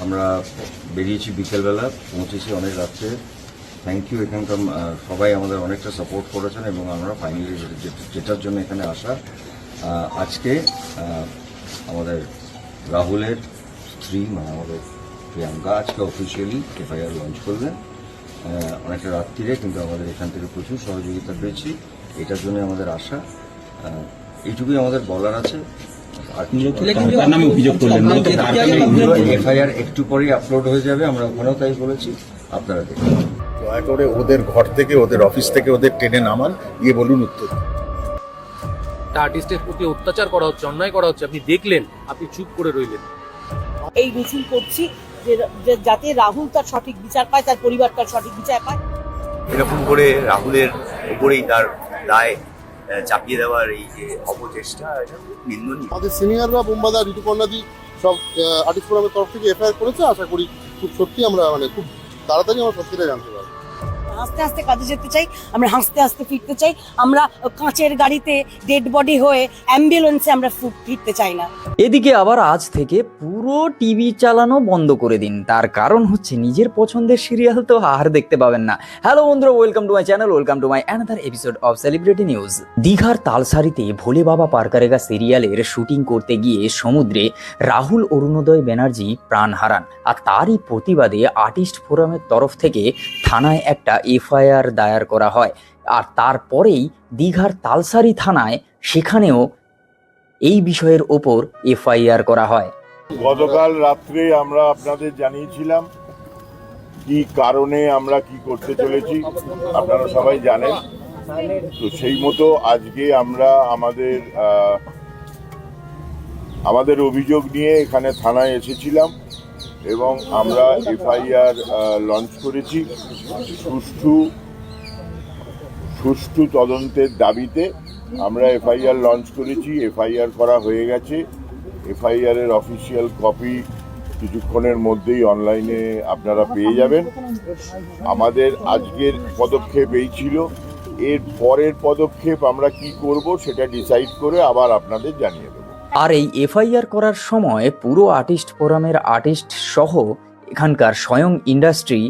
আমরা বেরিয়েছি বিকেলবেলা, পৌঁছেছি অনেক রাত্রে। থ্যাংক ইউ, এখানকার সবাই আমাদের অনেকটা সাপোর্ট করেছেন এবং আমরা ফাইনালি যেটার জন্য এখানে আসা, আজকে আমাদের রাহুলের স্ত্রী মানে আমাদের প্রিয়াঙ্কা আজকে অফিসিয়ালি এফআইআর লঞ্চ করবেন অনেকটা রাত্রিরে, কিন্তু আমাদের এখান থেকে প্রচুর সহযোগিতা পেয়েছি, এটার জন্য আমাদের আশা। এইটুকুই আমাদের বলার আছে। এফআইআর একটু পরেই আপলোড হয়ে যাবে, আমরা ওখানেও তাই বলেছি, আপনারা দেখুন। দয়া করে ওদের ঘর থেকে, ওদের অফিস থেকে ওদের টেনে নামান, গিয়ে বলুন উত্তর। আর্টিস্টের প্রতি অত্যাচার করা হচ্ছে, অন্যায় করা হচ্ছে, আপনি দেখলেন, আপনি চুপ করে রইলেন। এই মিছিল করছি যাতে রাহুল তার সঠিক বিচার পায়, তার পরিবার তার সঠিক বিচার পায়। এরকম করে রাহুলের উপরেই তার দায় চাপিয়ে দেওয়ার এই যে অপচেষ্টা, এটা খুব নিন্দনীয়। আমাদের সিনিয়ররা বোম্বাদা, ঋতুপর্ণাদি সব আর্টিস্ট ফোরামের তরফ থেকে এফআইআর করেছে। আশা করি খুব সত্যি আমরা খুব তাড়াতাড়ি আমরা সত্যিটা জানতে পারবো। হাসতে হাসতে কাজে যেতে চাই, আমরা হাসতে হাসতে ফিরতে চাই, আমরা কাঁচের গাড়িতে ডেড বডি হয়ে অ্যাম্বুলেন্সে আমরা ফিরতে চাই না। এদিকে আবার আজ থেকে পুরো টিভি চালানো বন্ধ করে দিন, তার কারণ হচ্ছে নিজের পছন্দের সিরিয়াল তো আর দেখতে পাবেন না। হ্যালো বন্ধুরা, welcome to my channel, welcome to my another episode of celebrity news. দীঘার তালসারিতে ভোলে বাবা পারকারেগা সিরিয়ালের শুটিং করতে গিয়ে সমুদ্রে রাহুল অরুণোদয় ব্যানার্জি প্রাণ হারান, আর তারই প্রতিবাদে আর্টিস্ট ফোরামের তরফ থেকে থানায় একটা এফআইআর দায়ের করা হয়। আর তারপরেই দীঘার তালসারি থানায় সেখানেও এই বিষয়ের ওপর এফআইআর করা হয়। গতকাল রাত্রে আমরা আপনাদের জানিয়েছিলাম কি কারণে আমরা কি করতে চলেছি, আপনারা সবাই জানেন। তো সেই মতো আজকে আমরা আমাদের অভিযোগ নিয়ে এখানে থানায় এসেছিলাম এবং আমরা এফআইআর লঞ্চ করেছি। সুষ্ঠু তদন্তের দাবিতে আমরা এফআইআর লঞ্চ করেছি। এফআইআর করা হয়ে গেছে। এফআইআর এর অফিসিয়াল কপি কিছুক্ষণের মধ্যেই অনলাইনে আপনারা পেয়ে যাবেন। আমাদের আজকের পদক্ষেপ এই ছিল। এর পরের পদক্ষেপ আমরা কি করব সেটা ডিসাইড করে আবার আপনাদের জানিয়ে দেব। আর এই এফআইআর করার সময় পুরো আর্টিস্ট ফোরামের আর্টিস্ট সহ এখানকার স্বয়ং ইন্ডাস্ট্রি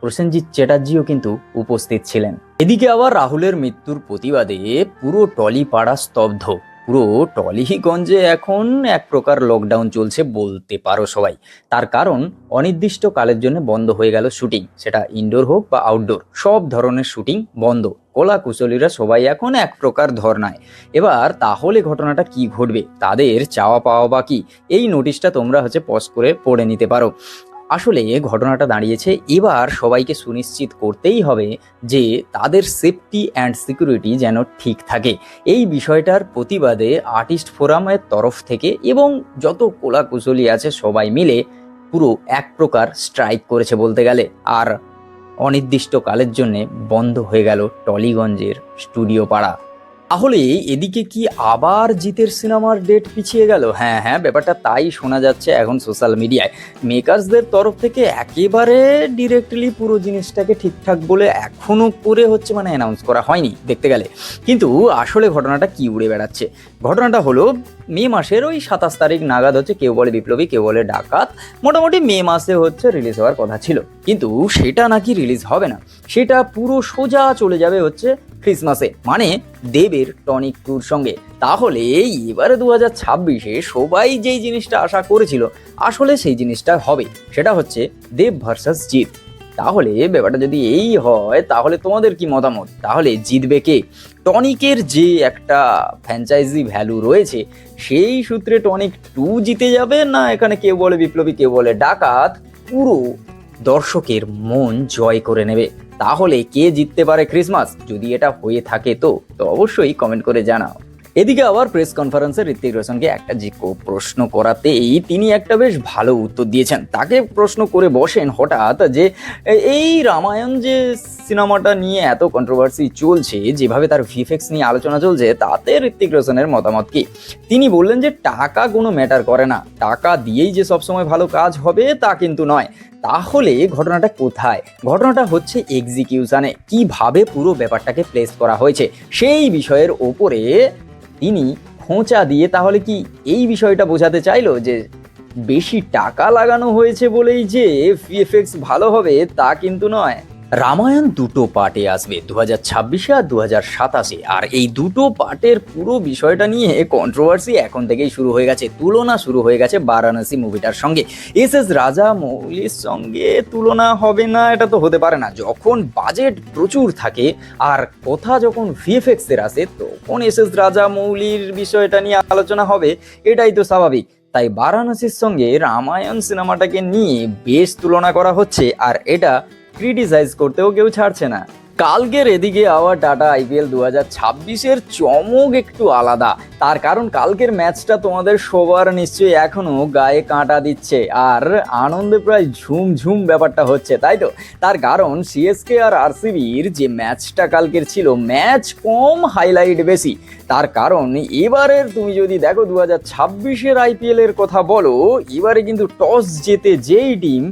প্রসেনজিৎ চ্যাটার্জিও কিন্তু উপস্থিত ছিলেন। এদিকে আবার রাহুলের মৃত্যুর প্রতিবাদে পুরো টলিপাড়া স্তব্ধ। পুরো টলিগঞ্জে এখন এক প্রকার লকডাউন চলছে বলতে পারো সবাই। তার কারণ অনির্দিষ্ট কালের জন্য বন্ধ হয়ে গেল শুটিং, সেটা ইনডোর হোক বা আউটডোর, সব ধরনের শুটিং বন্ধ। কলা কুশলীরা সবাই এখন এক প্রকার ধর্নায়। এবার তাহলে ঘটনাটা কি ঘটবে, তাদের চাওয়া পাওয়া বা কি, এই নোটিশটা তোমরা পজ করে পড়ে নিতে পারো। আসলে ঘটনাটা দাঁড়িয়েছে এবার সবাইকে সুনিশ্চিত করতেই হবে যে তাদের সেফটি অ্যান্ড সিকিউরিটি যেন ঠিক থাকে। এই বিষয়টার প্রতিবাদে আর্টিস্ট ফোরামের তরফ থেকে এবং যত কলাকুশলী আছে সবাই মিলে পুরো এক প্রকার স্ট্রাইক করেছে বলতে গেলে। আর অনির্দিষ্টকালের জন্য বন্ধ হয়ে গেল টলিগঞ্জের স্টুডিও পাড়া। তাহলে এদিকে কি আবার জিতের সিনেমার ডেট পিছিয়ে গেল? হ্যাঁ, ব্যাপারটা তাই শোনা যাচ্ছে এখন সোশ্যাল মিডিয়ায়। মেকার্সদের তরফ থেকে একেবারে ডিরেক্টলি পুরো জিনিসটাকে ঠিকঠাক বলে এখনো করে অ্যানাউন্স করা হয়নি দেখতে গেলে। কিন্তু আসলে ঘটনাটা কি উড়ে বেড়াচ্ছে, ঘটনাটা হলো মে মাসের ওই 27 তারিখ নাগাদ কেউ বলে বিপ্লবী, কেউ বলে ডাকাত, মোটামুটি মে মাসে রিলিজ হওয়ার কথা ছিল। কিন্তু সেটা নাকি রিলিজ হবে না, সেটা পুরো সোজা চলে যাবে ক্রিসমাসে, মানে দেবের টনিক টুর সঙ্গে। তাহলে এবারে 2026-এ সবাই যেই জিনিসটা আশা করেছিল আসলে সেই জিনিসটা হবে, সেটা দেব ভার্সাস জিৎ। তাহলে ব্যাপারটা যদি এই হয় তাহলে তোমাদের কি মতামত? তাহলে জিতবে কে? টনিকের যে একটা ফ্র্যাঞ্চাইজি ভ্যালু রয়েছে সেই সূত্রে টনিক 2 জিতে যাবে, না এখানে কেউ বলে বিপ্লবী, কেউ বলে ডাকাত পুরো দর্শকের মন জয় করে নেবে? তাহলে কে জিততে পারে ক্রিসমাস? যদি এটা হয়ে থাকে তো অবশ্যই কমেন্ট করে জানাও। এদিকে আবার প্রেস কনফারেন্সে ঋত্বিক রোশনকে একটা প্রশ্ন করাতেই তিনি একটা বেশ ভালো উত্তর দিয়েছেন। তাকে প্রশ্ন করে বসেন হঠাৎ যে এই রামায়ণ যে সিনেমাটা নিয়ে এত কন্ট্রোভার্সি চলছে, যেভাবে তার ভিএফএক্স নিয়ে আলোচনা চলছে, তাতে ঋত্বিক রোশনের মতামত কি? তিনি বললেন যে টাকা কোনো ম্যাটার করে না, টাকা দিয়েই যে সবসময় ভালো কাজ হবে তা কিন্তু নয়। তাহলে ঘটনাটা কোথায়? ঘটনাটা এক্সিকিউশনে, কিভাবে পুরো ব্যাপারটাকে প্লেস করা হয়েছে সেই বিষয়ের ওপরে তিনি খোঁচা দিয়ে তাহলে কি এই বিষয়টা বোঝাতে চাইলো যে বেশি টাকা লাগানো হয়েছে বলেই যে ভিএফএক্স ভালো হবে তা কিন্তু নয়। রামায়ণ দুটো পার্টে আসবে, 2026 আর 2027, আর এই দুটো পার্টের পুরো বিষয়টা নিয়ে কন্ট্রোভার্সি এখন থেকেই শুরু হয়ে গেছে। তুলনা শুরু হয়ে গেছে বারাণসী মুভিটার সঙ্গে। এস রাজামৌলির সঙ্গে তুলনা হবে না, এটা তো হতে পারে না। যখন বাজেট প্রচুর থাকে আর কথা যখন ভিএফএক্স এর আসে, তখন এস রাজামৌলির বিষয়টা নিয়ে আলোচনা হবে, এটাই তো স্বাভাবিক। তাই বারাণসীর সঙ্গে রামায়ণ সিনেমাটাকে নিয়ে বেশ তুলনা করা হচ্ছে, আর এটা ক্রিটিসাইজ করতেও কেউ ছাড়ছে না। কালকের এদিকে আবার টাটা আইপিএল 2026-এর চমক একটু আলাদা। তার কারণ কালকের ম্যাচটা তোমাদের সবার নিশ্চয়ই এখনো গায়ে কাঁটা দিচ্ছে, আর আনন্দে প্রায় ঝুমঝুম ব্যাপারটা হচ্ছে, তাই তো? তার কারণ সিএসকে আর আরসিবির যে ম্যাচটা কালকের ছিল, ম্যাচ কম হাইলাইট বেশি। তার কারণ এবারের তুমি যদি দেখো 2026-এর আইপিএল এর কথা বলো, এবারে কিন্তু টস জেতে যেই টিম,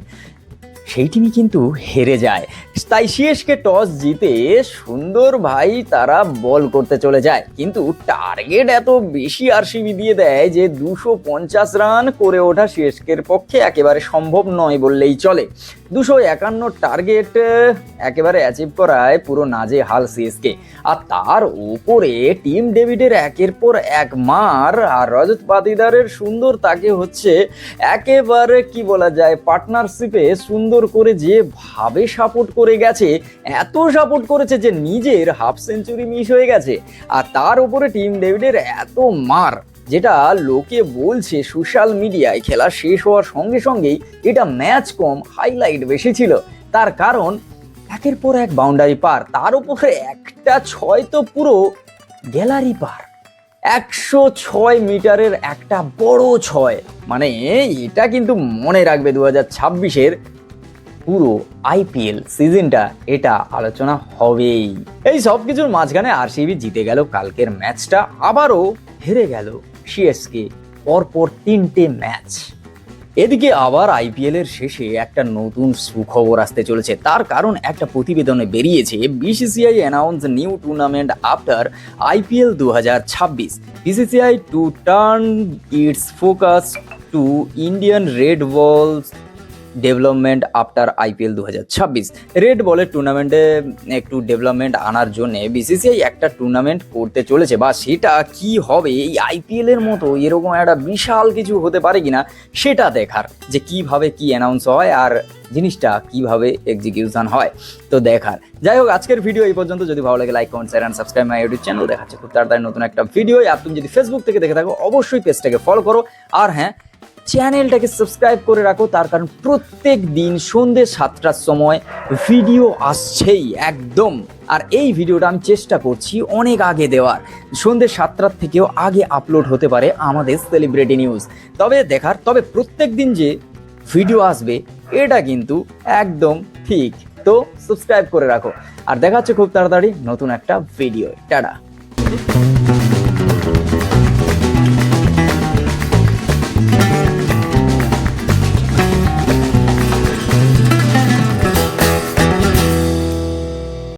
সেই টিমই কিন্তু হেরে যায়। তাই সিএসকে টস জিতে সুন্দর ভাই তারা বল করতে চলে যায়, কিন্তু টার্গেট এত বেশি আরসিবি দিয়ে দেয় যে 250 রান করে ওঠা সিএসকের পক্ষে একেবারে সম্ভব নয় বললেই চলে। 251 টার্গেট একেবারে অ্যাচিভ করায় পুরো নাজেহাল সিএসকে। আর তার উপরে টিম ডেভিডের একের পর এক মার, আর রজত পাতিদারের সুন্দর তাকে হচ্ছে একেবারে কি বলা যায় পার্টনারশিপে সুন্দর করে যে ভাবে সাপোর্ট করে গেছে, এত সাপোর্ট করেছে যে নিজের হাফ সেঞ্চুরি মিস হয়ে গেছে। আর তার উপরে টিম ডেভিডের এত মার, যেটা লোকে বলছে সোশ্যাল মিডিয়ায় খেলা শেষ হওয়ার সঙ্গে সঙ্গেই এটা ম্যাচ কম হাইলাইট বেশি ছিল। তার কারণ একের পর এক বাউন্ডারি পার, তার উপরে একটা 6 তো পুরো গ্যালারি পার। 106 মিটারের একটা বড় 6, মানে এটা কিন্তু মনে রাখবে 2026-এর পুরো আইপিএল সিজনটা, এটা আলোচনা হবেই। এই সব কিছুর মাঝখানে আরসিবি জিতে গেল কালকের ম্যাচটা, আবারও হেরে গেল সিএসকে পরপর 3টে ম্যাচ। এদিকে আবার আইপিএল এর শেষে একটা নতুন সুখবর আসতে চলেছে। তার কারণ একটা প্রতিবেদনে বেরিয়েছে, BCCI announce new tournament after IPL 2026, BCCI to turn it's focus two Indian red বলস ডেভেলপমেন্ট আফটার আইপিএল 2026। রেড বলের টুর্নামেন্টে একটু ডেভেলপমেন্ট আনার জন্য বিসিসিআই একটা টুর্নামেন্ট করতে চলেছে, বা সেটা কি হবে, এই আইপিএল এর মতো এরকম একটা বিশাল কিছু হতে পারে কিনা সেটা দেখার, যে কিভাবে কি অ্যানাউন্স হয় আর জিনিসটা কিভাবে এক্সিকিউশন হয়, তো দেখার। যাই হোক, আজকের ভিডিও এই পর্যন্ত। যদি ভালো লাগে like, comment, share and subscribe my YouTube channel. দেখাচ্ছে খুব তাড়াতাড়ি নতুন একটা ভিডিও। আর তুমি যদি ফেসবুক থেকে দেখে থাকো, অবশ্যই পেজটাকে ফলো করো, আর হ্যাঁ, চ্যানেলটাকে সাবস্ক্রাইব করে রাখো। তার কারণ প্রত্যেক দিন সন্ধ্যে 7টার সময় ভিডিও আসছেই একদম। আর এই ভিডিওটা আমি চেষ্টা করছি অনেক আগে দেওয়ার, সন্ধ্যে 7টার থেকেও আগে আপলোড হতে পারে আমাদের সেলিব্রিটি নিউজ। তবে প্রত্যেক দিন যে ভিডিও আসবে এটা কিন্তু একদম ঠিক। তো সাবস্ক্রাইব করে রাখো, আর দেখা হচ্ছে খুব তাড়াতাড়ি নতুন একটা ভিডিও। টাটা।